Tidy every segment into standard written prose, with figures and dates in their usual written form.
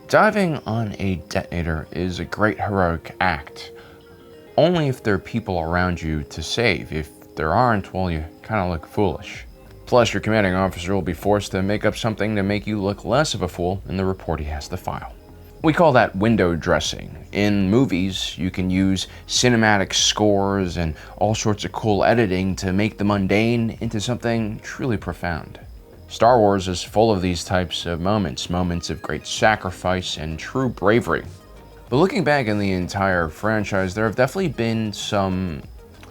Diving on a detonator is a great heroic act, only if there are people around you to save. If there aren't, well, you kind of look foolish. Plus, your commanding officer will be forced to make up something to make you look less of a fool in the report he has to file. We call that window dressing. In movies, you can use cinematic scores and all sorts of cool editing to make the mundane into something truly profound. Star Wars is full of these types of moments of great sacrifice and true bravery. But looking back in the entire franchise, there have definitely been some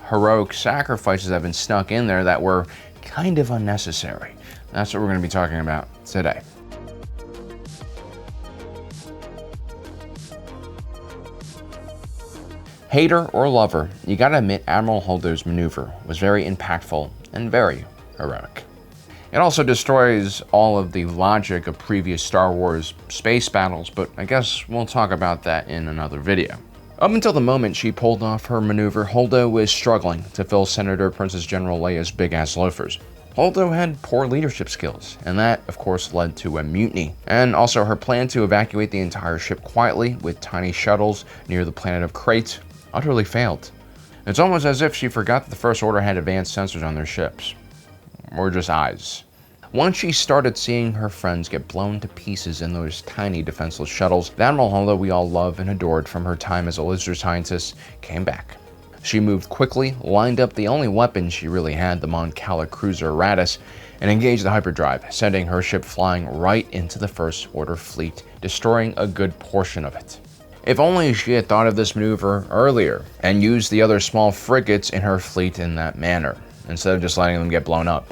heroic sacrifices that have been snuck in there that were kind of unnecessary. That's what we're going to be talking about today. Hater or lover, you gotta admit Admiral Holdo's maneuver was very impactful and very heroic. It also destroys all of the logic of previous Star Wars space battles, but I guess we'll talk about that in another video. Up until the moment she pulled off her maneuver, Holdo was struggling to fill Senator Princess General Leia's big-ass loafers. Holdo had poor leadership skills, and that, of course, led to a mutiny. And also her plan to evacuate the entire ship quietly with tiny shuttles near the planet of Crate utterly failed. It's almost as if she forgot that the First Order had advanced sensors on their ships. Or just eyes. Once she started seeing her friends get blown to pieces in those tiny defenseless shuttles, the Admiral Holdo we all love and adored from her time as a lizard scientist came back. She moved quickly, lined up the only weapon she really had, the Mon Cala cruiser Raddus, and engaged the hyperdrive, sending her ship flying right into the First Order fleet, destroying a good portion of it. If only she had thought of this maneuver earlier and used the other small frigates in her fleet in that manner, instead of just letting them get blown up.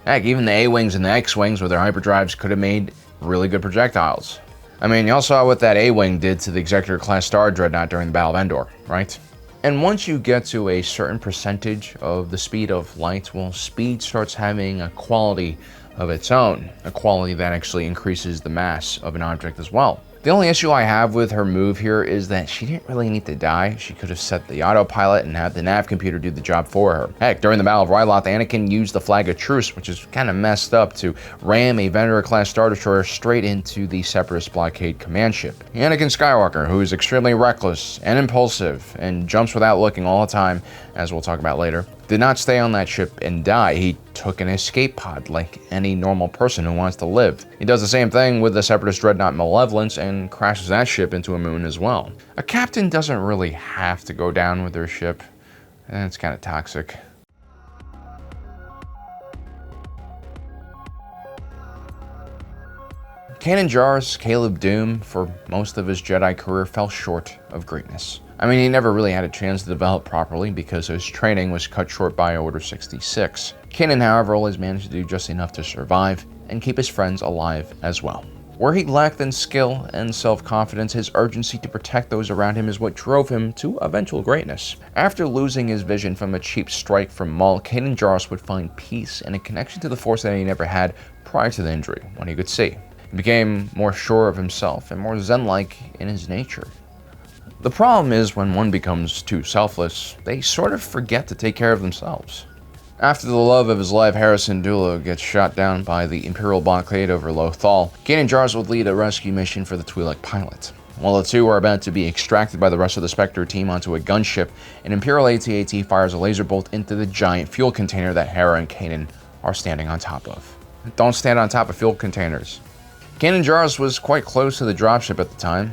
Heck, even the A-Wings and the X-Wings with their hyperdrives could have made really good projectiles. I mean, y'all saw what that A-Wing did to the Executor-class Star Dreadnought during the Battle of Endor, right? And once you get to a certain percentage of the speed of light, well, speed starts having a quality of its own, a quality that actually increases the mass of an object as well. The only issue I have with her move here is that she didn't really need to die. She could have set the autopilot and had the nav computer do the job for her. Heck, during the Battle of Ryloth, Anakin used the flag of truce, which is kind of messed up, to ram a Venator-class Star Destroyer straight into the Separatist blockade command ship. Anakin Skywalker, who is extremely reckless and impulsive and jumps without looking all the time, as we'll talk about later, did not stay on that ship and die. He took an escape pod like any normal person who wants to live. He does the same thing with the Separatist dreadnought Malevolence and crashes that ship into a moon as well. A captain doesn't really have to go down with their ship, and it's kind of toxic. Kanan Jarrus, Caleb Doom, for most of his Jedi career, fell short of greatness. I mean, he never really had a chance to develop properly because his training was cut short by Order 66. Kanan, however, always managed to do just enough to survive and keep his friends alive as well. Where he lacked in skill and self-confidence, his urgency to protect those around him is what drove him to eventual greatness. After losing his vision from a cheap strike from Maul, Kanan Jarrus would find peace and a connection to the Force that he never had prior to the injury, when he could see. He became more sure of himself and more Zen-like in his nature. The problem is when one becomes too selfless, they sort of forget to take care of themselves. After the love of his life, Hera Syndulla, gets shot down by the Imperial blockade over Lothal, Kanan Jarrus would lead a rescue mission for the Twi'lek pilot. While the two are about to be extracted by the rest of the Spectre team onto a gunship, an Imperial AT-AT fires a laser bolt into the giant fuel container that Hera and Kanan are standing on top of. Don't stand on top of fuel containers. Kanan Jarrus was quite close to the dropship at the time.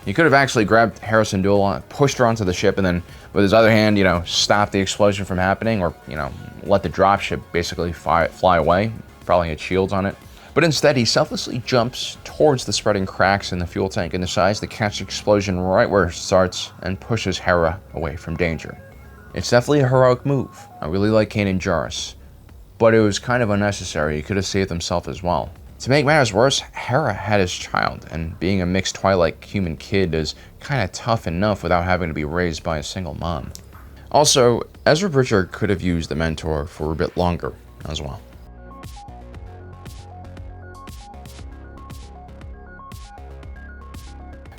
He could have actually grabbed Hera Syndulla, pushed her onto the ship, and then with his other hand, stop the explosion from happening, or, let the dropship basically fly away, probably had shields on it. But instead, he selflessly jumps towards the spreading cracks in the fuel tank and decides to catch the explosion right where it starts and pushes Hera away from danger. It's definitely a heroic move. I really like Kanan Jarrus, but it was kind of unnecessary. He could have saved himself as well. To make matters worse, Hera had his child, and being a mixed Twi'lek human kid is kind of tough enough without having to be raised by a single mom. Also, Ezra Bridger could have used the mentor for a bit longer as well.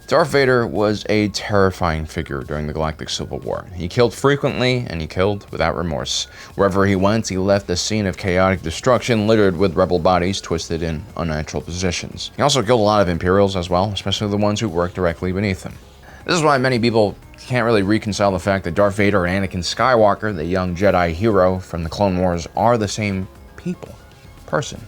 Darth Vader was a terrifying figure during the Galactic Civil War. He killed frequently, and he killed without remorse. Wherever he went, he left a scene of chaotic destruction littered with rebel bodies twisted in unnatural positions. He also killed a lot of Imperials as well, especially the ones who worked directly beneath him. This is why many people can't really reconcile the fact that Darth Vader and Anakin Skywalker, the young Jedi hero from the Clone Wars, are the same person.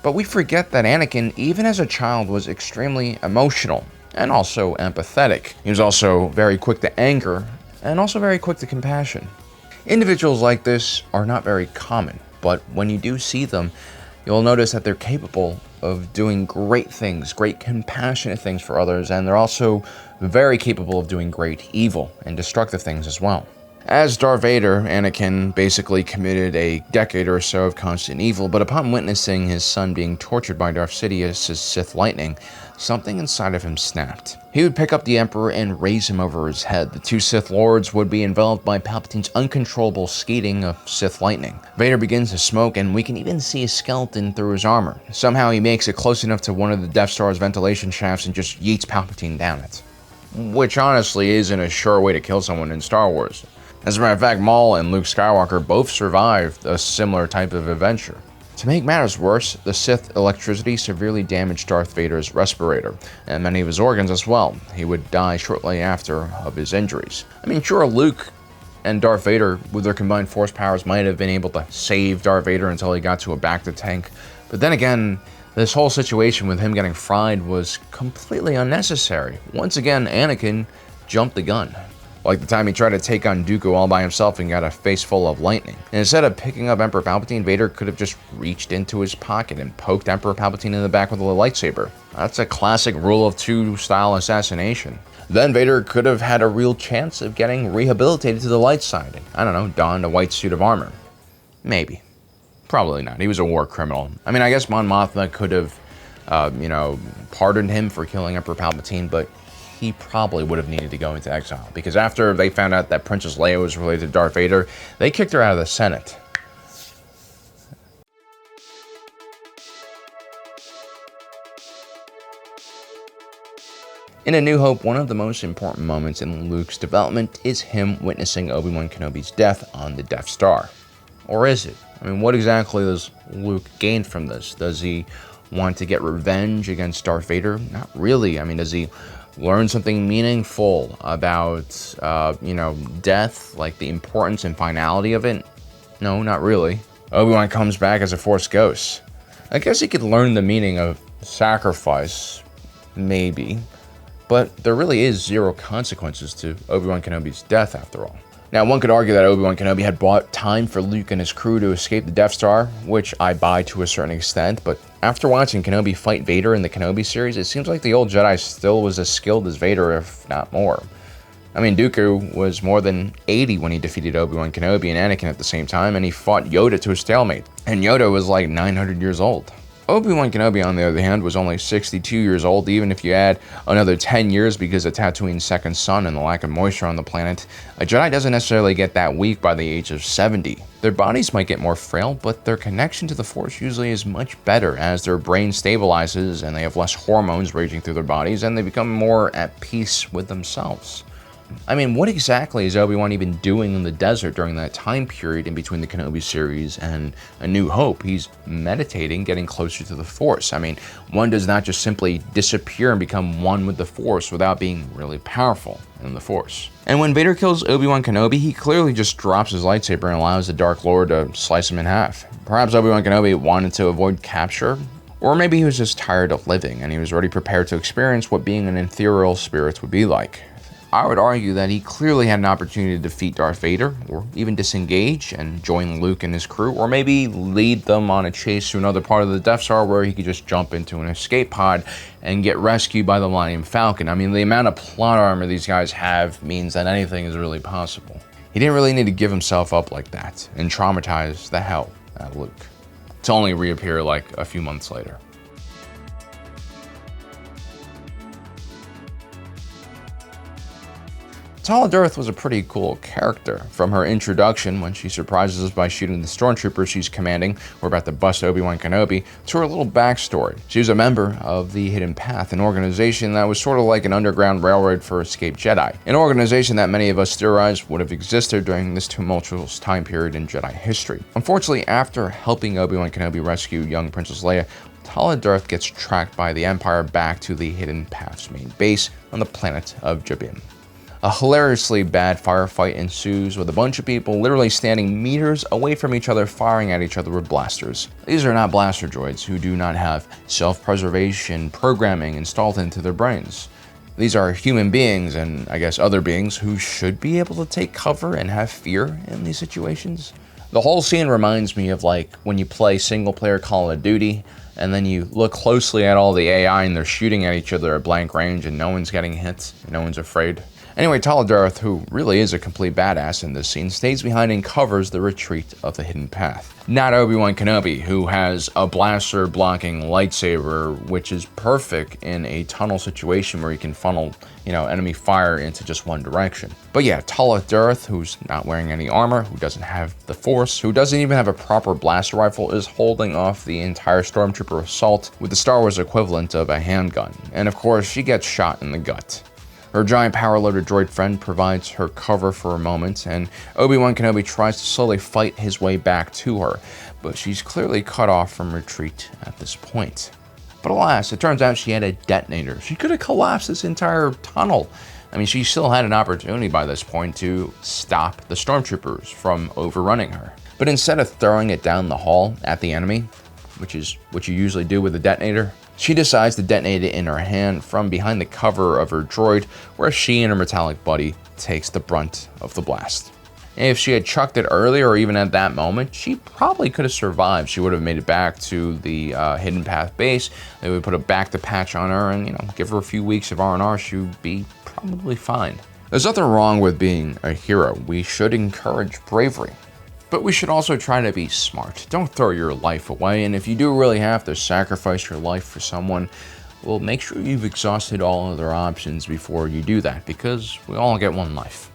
But we forget that Anakin, even as a child, was extremely emotional and also empathetic. He was also very quick to anger and also very quick to compassion. Individuals like this are not very common, but when you do see them, you'll notice that they're capable of doing great things, great compassionate things for others, and they're also very capable of doing great evil and destructive things as well. As Darth Vader, Anakin basically committed a decade or so of constant evil, but upon witnessing his son being tortured by Darth Sidious's Sith lightning, something inside of him snapped. He would pick up the Emperor and raise him over his head. The two Sith Lords would be enveloped by Palpatine's uncontrollable skeeting of Sith lightning. Vader begins to smoke, and we can even see his skeleton through his armor. Somehow he makes it close enough to one of the Death Star's ventilation shafts and just yeets Palpatine down it. Which honestly isn't a sure way to kill someone in Star Wars. As a matter of fact, Maul and Luke Skywalker both survived a similar type of adventure. To make matters worse, the Sith electricity severely damaged Darth Vader's respirator, and many of his organs as well. He would die shortly after of his injuries. I mean, sure, Luke and Darth Vader, with their combined force powers, might have been able to save Darth Vader until he got to a bacta tank. But then again, this whole situation with him getting fried was completely unnecessary. Once again, Anakin jumped the gun. Like the time he tried to take on Dooku all by himself and got a face full of lightning. And instead of picking up Emperor Palpatine, Vader could have just reached into his pocket and poked Emperor Palpatine in the back with a lightsaber. That's a classic rule of two style assassination. Then Vader could have had a real chance of getting rehabilitated to the light side and, I don't know, donned a white suit of armor. Maybe. Probably not. He was a war criminal. I mean, I guess Mon Mothma could have, pardoned him for killing Emperor Palpatine, but he probably would have needed to go into exile, because after they found out that Princess Leia was related to Darth Vader, they kicked her out of the Senate. In A New Hope, one of the most important moments in Luke's development is him witnessing Obi-Wan Kenobi's death on the Death Star. Or is it? I mean, what exactly does Luke gain from this? Does he want to get revenge against Darth Vader? Not really. I mean, does he learn something meaningful about, death, like the importance and finality of it? No, not really. Obi-Wan comes back as a Force ghost. I guess he could learn the meaning of sacrifice, maybe, but there really is zero consequences to Obi-Wan Kenobi's death after all. Now, one could argue that Obi-Wan Kenobi had bought time for Luke and his crew to escape the Death Star, which I buy to a certain extent, but after watching Kenobi fight Vader in the Kenobi series, it seems like the old Jedi still was as skilled as Vader, if not more. I mean, Dooku was more than 80 when he defeated Obi-Wan Kenobi and Anakin at the same time, and he fought Yoda to a stalemate, and Yoda was like 900 years old. Obi-Wan Kenobi, on the other hand, was only 62 years old, even if you add another 10 years because of Tatooine's second sun and the lack of moisture on the planet. A Jedi doesn't necessarily get that weak by the age of 70. Their bodies might get more frail, but their connection to the Force usually is much better as their brain stabilizes and they have less hormones raging through their bodies and they become more at peace with themselves. I mean, what exactly is Obi-Wan even doing in the desert during that time period in between the Kenobi series and A New Hope? He's meditating, getting closer to the Force. I mean, one does not just simply disappear and become one with the Force without being really powerful in the Force. And when Vader kills Obi-Wan Kenobi, he clearly just drops his lightsaber and allows the Dark Lord to slice him in half. Perhaps Obi-Wan Kenobi wanted to avoid capture, or maybe he was just tired of living and he was already prepared to experience what being an ethereal spirit would be like. I would argue that he clearly had an opportunity to defeat Darth Vader, or even disengage and join Luke and his crew, or maybe lead them on a chase to another part of the Death Star where he could just jump into an escape pod and get rescued by the Millennium Falcon. I mean, the amount of plot armor these guys have means that anything is really possible. He didn't really need to give himself up like that and traumatize the hell out of Luke, to only reappear like a few months later. Tala Durith was a pretty cool character. From her introduction, when she surprises us by shooting the stormtroopers she's commanding, we're about to bust Obi-Wan Kenobi, to her little backstory. She was a member of the Hidden Path, an organization that was sort of like an underground railroad for escaped Jedi. An organization that many of us theorize would have existed during this tumultuous time period in Jedi history. Unfortunately, after helping Obi-Wan Kenobi rescue young Princess Leia, Tala Durith gets tracked by the Empire back to the Hidden Path's main base on the planet of Jabim. A hilariously bad firefight ensues with a bunch of people literally standing meters away from each other firing at each other with blasters. These are not blaster droids who do not have self-preservation programming installed into their brains. These are human beings and I guess other beings who should be able to take cover and have fear in these situations. The whole scene reminds me of like when you play single player Call of Duty and then you look closely at all the AI and they're shooting at each other at blank range and no one's getting hit, no one's afraid. Anyway, Tala Durith, who really is a complete badass in this scene, stays behind and covers the retreat of the Hidden Path. Not Obi-Wan Kenobi, who has a blaster blocking lightsaber, which is perfect in a tunnel situation where you can funnel, enemy fire into just one direction. But yeah, Tala Durith, who's not wearing any armor, who doesn't have the Force, who doesn't even have a proper blaster rifle, is holding off the entire stormtrooper assault with the Star Wars equivalent of a handgun. And of course, she gets shot in the gut. Her giant power-loaded droid friend provides her cover for a moment, and Obi-Wan Kenobi tries to slowly fight his way back to her, but she's clearly cut off from retreat at this point. But alas, it turns out she had a detonator. She could have collapsed this entire tunnel. I mean, she still had an opportunity by this point to stop the stormtroopers from overrunning her. But instead of throwing it down the hall at the enemy, which is what you usually do with a detonator, she decides to detonate it in her hand from behind the cover of her droid, where she and her metallic buddy takes the brunt of the blast. And if she had chucked it earlier or even at that moment, she probably could have survived. She would have made it back to the Hidden Path base. They would put a back to patch on her and, give her a few weeks of R&R. She would be probably fine. There's nothing wrong with being a hero. We should encourage bravery. But we should also try to be smart. Don't throw your life away, and if you do really have to sacrifice your life for someone, well, make sure you've exhausted all other options before you do that, because we all get one life.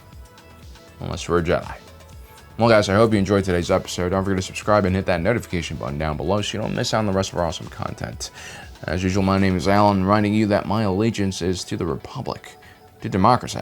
Unless we're a Jedi. Well guys, I hope you enjoyed today's episode. Don't forget to subscribe and hit that notification button down below so you don't miss out on the rest of our awesome content. As usual, my name is Alan, reminding you that my allegiance is to the Republic, to democracy,